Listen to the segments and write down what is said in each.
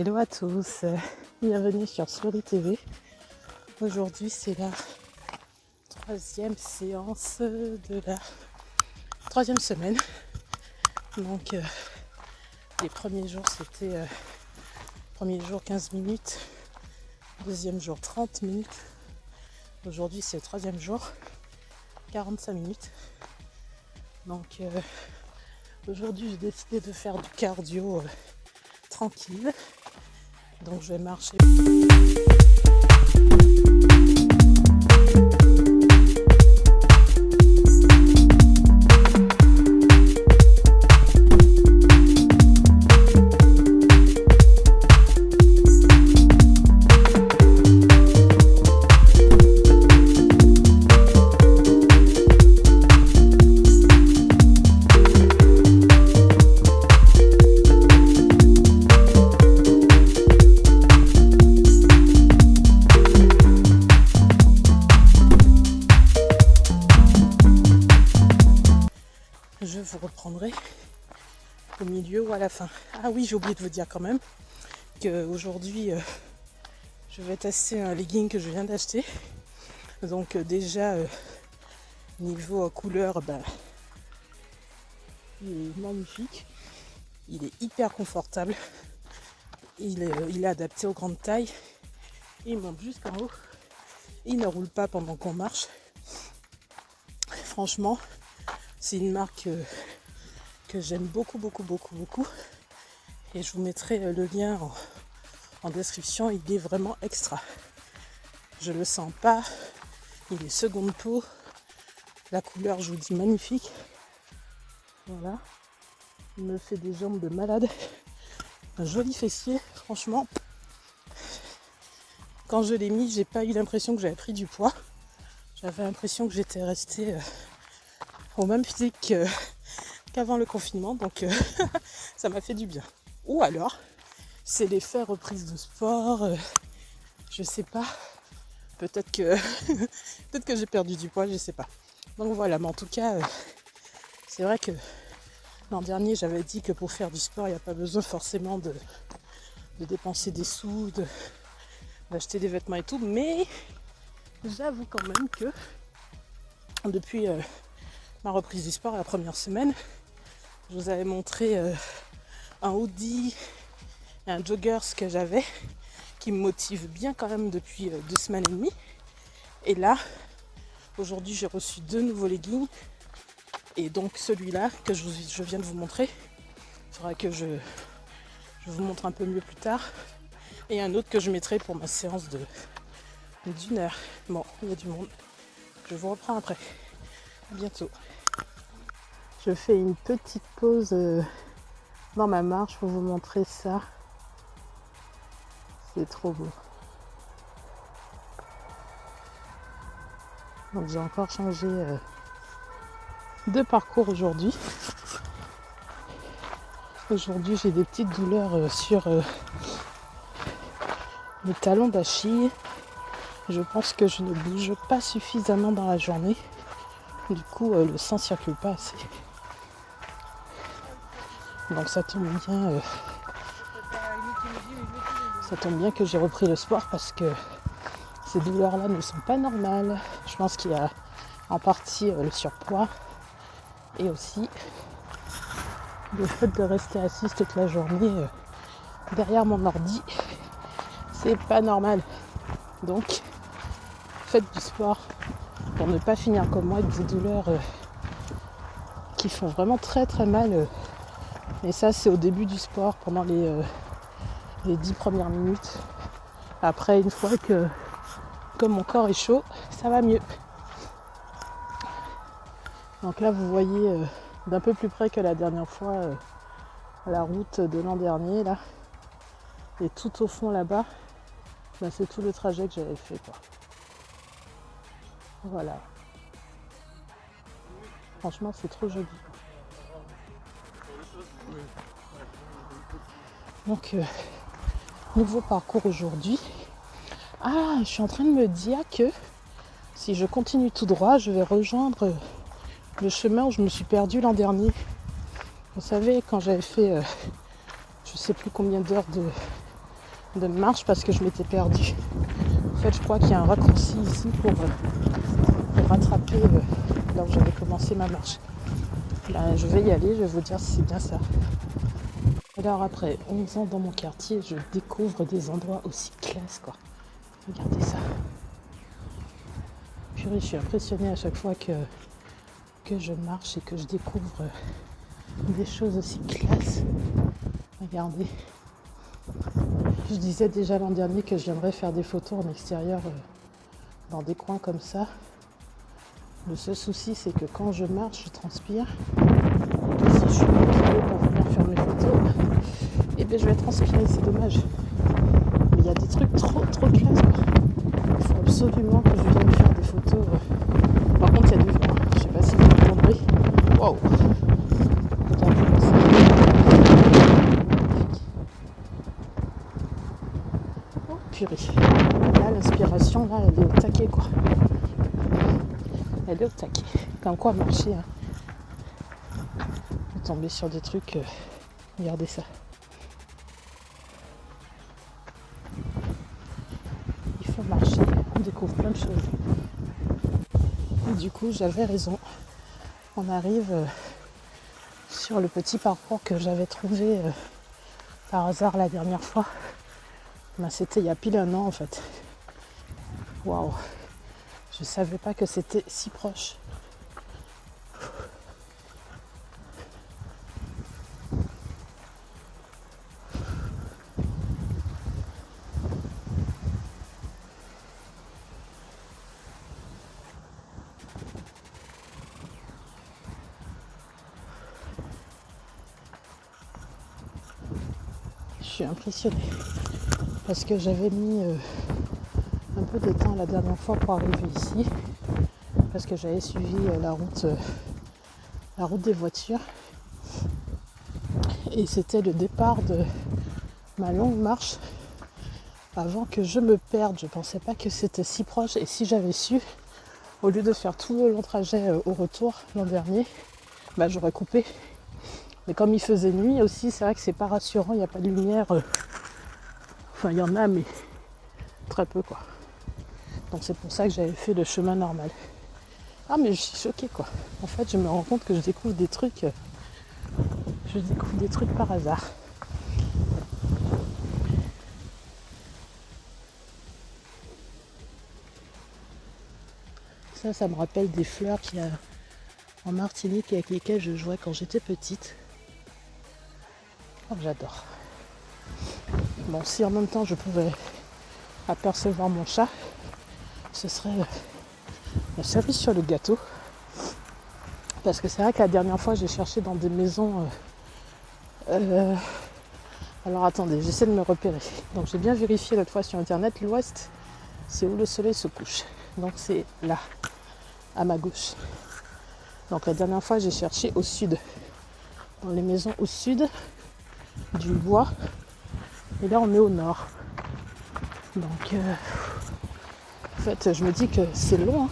Hello à tous, bienvenue sur Story TV. Aujourd'hui c'est la troisième séance de la troisième semaine. Donc les premiers jours c'était premier jour 15 minutes, deuxième jour 30 minutes. Aujourd'hui c'est le troisième jour, 45 minutes. Donc aujourd'hui j'ai décidé de faire du cardio tranquille. Donc je vais marcher. Je vous reprendrai au milieu ou à la fin. Ah oui, j'ai oublié de vous dire quand même qu'aujourd'hui je vais tester un legging que je viens d'acheter. Donc déjà niveau couleur, il est magnifique. Il est hyper confortable. Il est adapté aux grandes tailles. Il monte jusqu'en haut. Il ne roule pas pendant qu'on marche. Franchement, c'est une marque que j'aime beaucoup. Et je vous mettrai le lien en description. Il est vraiment extra. Je le sens pas. Il est seconde peau. La couleur, je vous dis, magnifique. Voilà. Il me fait des jambes de malade. Un joli fessier, franchement. Quand je l'ai mis, j'ai pas eu l'impression que j'avais pris du poids. J'avais l'impression que j'étais restée au même physique qu'avant le confinement, donc ça m'a fait du bien. Ou alors, c'est l'effet reprise de sport, je sais pas, peut-être que j'ai perdu du poids, je sais pas. Donc voilà, mais en tout cas, c'est vrai que l'an dernier, j'avais dit que pour faire du sport, il n'y a pas besoin forcément de dépenser des sous, d'acheter des vêtements et tout, mais j'avoue quand même que depuis ma reprise du sport la première semaine, je vous avais montré un hoodie et un joggers que j'avais qui me motive bien quand même depuis 2 semaines et demie. Et là, aujourd'hui j'ai reçu 2 nouveaux leggings et donc celui-là que je viens de vous montrer, il faudra que je vous montre un peu mieux plus tard, et un autre que je mettrai pour ma séance d'une heure. Bon, il y a du monde, je vous reprends après. À bientôt. Je fais une petite pause dans ma marche pour vous montrer ça. C'est trop beau. Donc j'ai encore changé de parcours aujourd'hui. Aujourd'hui j'ai des petites douleurs sur les talons d'Achille. Je pense que je ne bouge pas suffisamment dans la journée. Du coup le sang ne circule pas assez. Donc ça tombe bien que j'ai repris le sport parce que ces douleurs-là ne sont pas normales. Je pense qu'il y a en partie le surpoids et aussi le fait de rester assise toute la journée derrière mon ordi. C'est pas normal. Donc faites du sport pour ne pas finir comme moi avec des douleurs qui font vraiment très mal. Et ça c'est au début du sport, pendant les 10 premières minutes. Après, une fois que mon corps est chaud, ça va mieux. Donc là vous voyez d'un peu plus près que la dernière fois la route de l'an dernier là. Et tout au fond là-bas, c'est tout le trajet que j'avais fait quoi. Voilà. Franchement c'est trop joli. Donc nouveau parcours aujourd'hui. Ah, je suis en train de me dire que si je continue tout droit, je vais rejoindre le chemin où je me suis perdue l'an dernier. Vous savez, quand j'avais fait je sais plus combien d'heures de marche parce que je m'étais perdue. En fait, je crois qu'il y a un raccourci ici pour rattraper là où j'avais commencé ma marche. Ben, je vais y aller, je vais vous dire si c'est bien ça. Alors après 11 ans dans mon quartier, je découvre des endroits aussi classe, quoi. Regardez ça. Purée, je suis impressionnée à chaque fois que je marche et que je découvre des choses aussi classe. Regardez. Je disais déjà l'an dernier que je viendrais faire des photos en extérieur dans des coins comme ça. Le seul souci, c'est que quand je marche, je transpire. Et que si je suis motivée pour venir faire mes photos, eh bien je vais transpirer, c'est dommage. Mais il y a des trucs trop classe, quoi. Il faut absolument que je vienne faire des photos. Par contre, il y a du vent. Je sais pas si vous entendrez. Waouh! Regardez ça. Oh purée. Là, l'inspiration, là, elle est au taquet, quoi. Elle est au taquet. Comme quoi marcher, hein. Je vais tomber sur des trucs. Regardez ça. Il faut marcher. On découvre plein de choses. Et du coup, j'avais raison. On arrive sur le petit parcours que j'avais trouvé par hasard la dernière fois. Ben, c'était il y a pile un an en fait. Waouh! Je savais pas que c'était si proche. Je suis impressionnée parce que j'avais mis un peu de temps la dernière fois pour arriver ici parce que j'avais suivi la route des voitures et c'était le départ de ma longue marche avant que je me perde. Je pensais pas que c'était si proche et si j'avais su, au lieu de faire tout le long trajet au retour l'an dernier, bah, j'aurais coupé. Mais comme il faisait nuit aussi, c'est vrai que c'est pas rassurant, il n'y a pas de lumière. Enfin, il y en a, mais très peu, quoi. Donc c'est pour ça que j'avais fait le chemin normal. Ah, mais je suis choquée, quoi. En fait, je me rends compte que je découvre des trucs par hasard. Ça me rappelle des fleurs qu'il y a en Martinique avec lesquelles je jouais quand j'étais petite. Oh, j'adore. Bon, si en même temps je pouvais apercevoir mon chat, ce serait la cerise sur le gâteau. Parce que c'est vrai que la dernière fois j'ai cherché dans des maisons. Alors attendez, j'essaie de me repérer. Donc j'ai bien vérifié l'autre fois sur internet, l'ouest, c'est où le soleil se couche. Donc c'est là, à ma gauche. Donc la dernière fois j'ai cherché au sud. Dans les maisons au sud du bois. Et là on est au nord. Donc en fait je me dis que c'est long. Hein.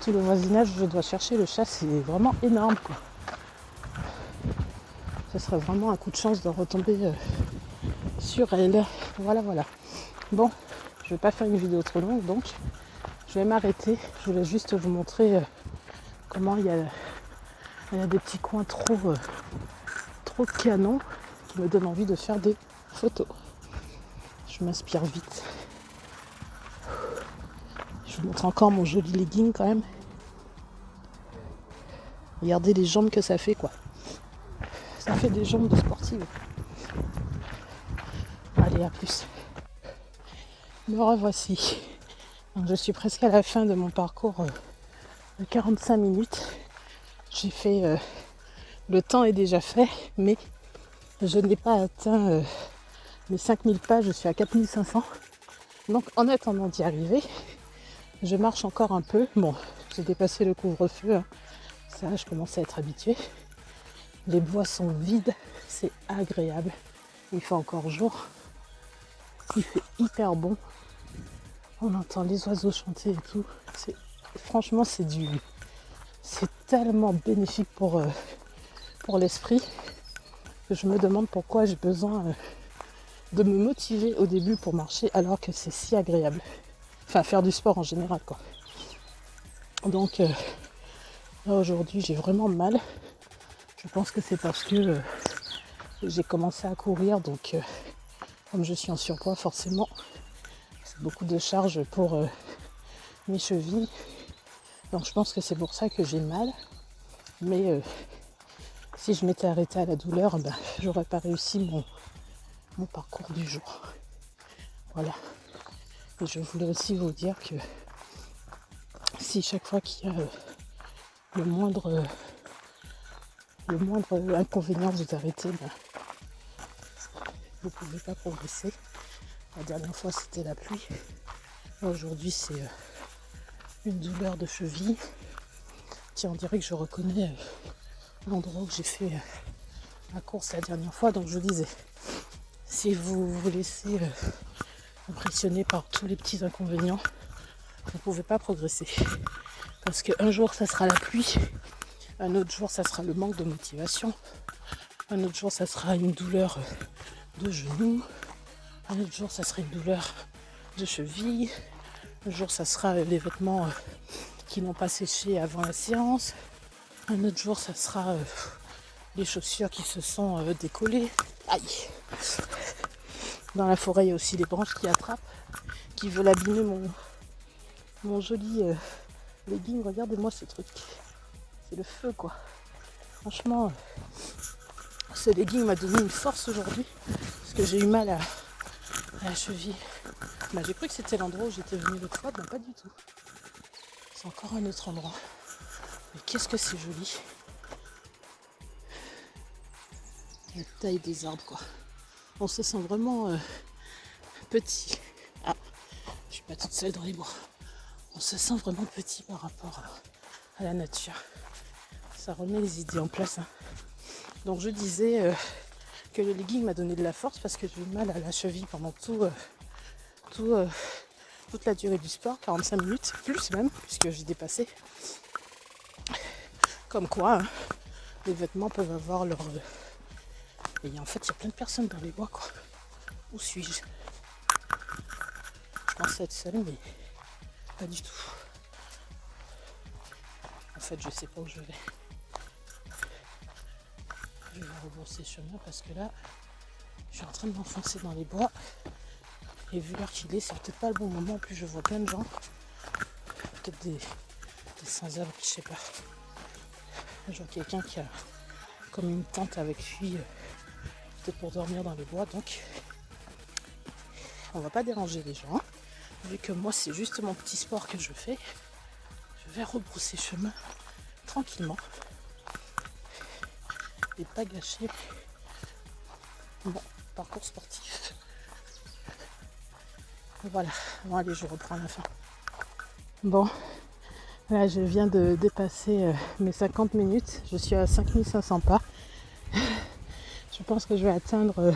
Tout le voisinage où je dois chercher le chat, c'est vraiment énorme, quoi. Ce serait vraiment un coup de chance de retomber sur elle. Voilà. Bon, je vais pas faire une vidéo trop longue, donc je vais m'arrêter. Je voulais juste vous montrer comment il y a des petits coins trop canons qui me donnent envie de faire des photos. Je m'inspire vite. Je vous montre encore mon joli legging quand même. Regardez les jambes que ça fait, quoi. Ça fait des jambes de sportive. Allez, à plus. Me revoici. Donc, je suis presque à la fin de mon parcours de 45 minutes. J'ai fait... le temps est déjà fait, mais je n'ai pas atteint les 5000 pas. Je suis à 4500. Donc, en attendant d'y arriver, je marche encore un peu. Bon, j'ai dépassé le couvre-feu. Hein. Ça, je commence à être habituée. Les bois sont vides. C'est agréable. Il fait encore jour. Il fait hyper bon. On entend les oiseaux chanter et tout. Franchement, c'est tellement bénéfique pour l'esprit que je me demande pourquoi j'ai besoin de me motiver au début pour marcher alors que c'est si agréable. Enfin, faire du sport en général, quoi. Donc, là, aujourd'hui, j'ai vraiment mal. Je pense que c'est parce que j'ai commencé à courir, donc comme je suis en surpoids, forcément, c'est beaucoup de charge pour mes chevilles. Donc, je pense que c'est pour ça que j'ai mal. Mais si je m'étais arrêtée à la douleur, j'aurais pas réussi mon parcours du jour. Voilà. Et je voulais aussi vous dire que si chaque fois qu'il y a le moindre inconvénient, vous arrêtez, vous ne pouvez pas progresser. La dernière fois, c'était la pluie. Aujourd'hui, c'est une douleur de cheville. Tiens, on dirait que je reconnais l'endroit où j'ai fait ma course la dernière fois. Donc, je disais, si vous vous laissez impressionner par tous les petits inconvénients, vous ne pouvez pas progresser. Parce qu'un jour, ça sera la pluie. Un autre jour, ça sera le manque de motivation. Un autre jour, ça sera une douleur de genou. Un autre jour, ça sera une douleur de cheville. Un jour, ça sera les vêtements qui n'ont pas séché avant la séance. Un autre jour, ça sera les chaussures qui se sont décollées. Aïe! Dans la forêt, il y a aussi les branches qui attrapent, qui veulent abîmer mon joli legging. Regardez-moi ce truc. C'est le feu, quoi. Franchement, ce legging m'a donné une force aujourd'hui parce que j'ai eu mal à la cheville. J'ai cru que c'était l'endroit où j'étais venue l'autre fois, pas du tout. C'est encore un autre endroit. Mais qu'est-ce que c'est joli. La taille des arbres, quoi. On se sent vraiment petit. Ah, je suis pas toute seule dans les bois. On se sent vraiment petit par rapport à la nature. Ça remet les idées en place. Donc je disais que le legging m'a donné de la force parce que j'ai eu mal à la cheville pendant toute la durée du sport, 45 minutes, plus même, puisque j'ai dépassé. Comme quoi, les vêtements peuvent avoir leur... Et en fait, il y a plein de personnes dans les bois, quoi. Où suis-je? Je pensais être seule, mais pas du tout. En fait, je sais pas où je vais. Je vais rebrousser chemin parce que là, je suis en train de m'enfoncer dans les bois. Et vu l'heure qu'il est, c'est peut-être pas le bon moment. En plus, je vois plein de gens. Peut-être des sans-abri, je sais pas. Je vois quelqu'un qui a comme une tente avec lui, peut-être pour dormir dans les bois. Donc, on va pas déranger les gens. Vu que moi, c'est juste mon petit sport que je fais, je vais rebrousser chemin tranquillement. Et pas gâcher mon parcours sportif. Voilà, bon allez, je reprends la fin. Bon, là je viens de dépasser mes 50 minutes, je suis à 5500 pas. Je pense que je vais atteindre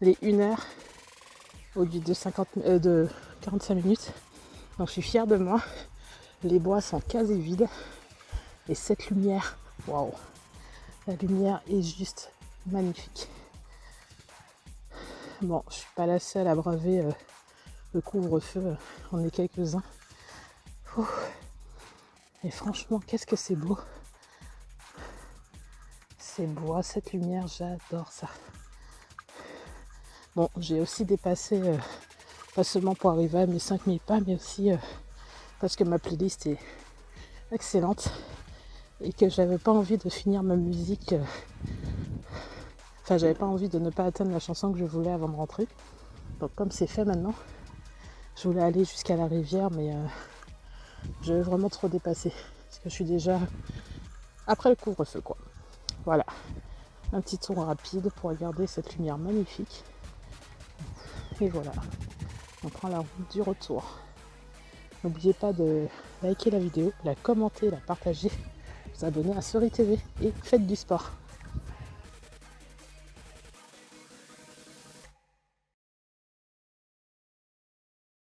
les 1 heure au lieu de 45 minutes. Donc je suis fière de moi. Les bois sont quasi vides. Et cette lumière, waouh! La lumière est juste magnifique. Bon, je suis pas la seule à braver le couvre-feu, on est quelques-uns. Et franchement, qu'est-ce que c'est beau. Ces bois, cette lumière, j'adore ça. Bon, j'ai aussi dépassé, pas seulement pour arriver à mes 5000 pas, mais aussi parce que ma playlist est excellente et que j'avais pas envie de finir ma musique. J'avais pas envie de ne pas atteindre la chanson que je voulais avant de rentrer. Donc comme c'est fait maintenant, je voulais aller jusqu'à la rivière, mais je vais vraiment trop dépasser. Parce que je suis déjà après le couvre-feu, quoi. Voilà. Un petit tour rapide pour regarder cette lumière magnifique. Et voilà. On prend la route du retour. N'oubliez pas de liker la vidéo, la commenter, la partager, vous abonner à Souris TV et faites du sport.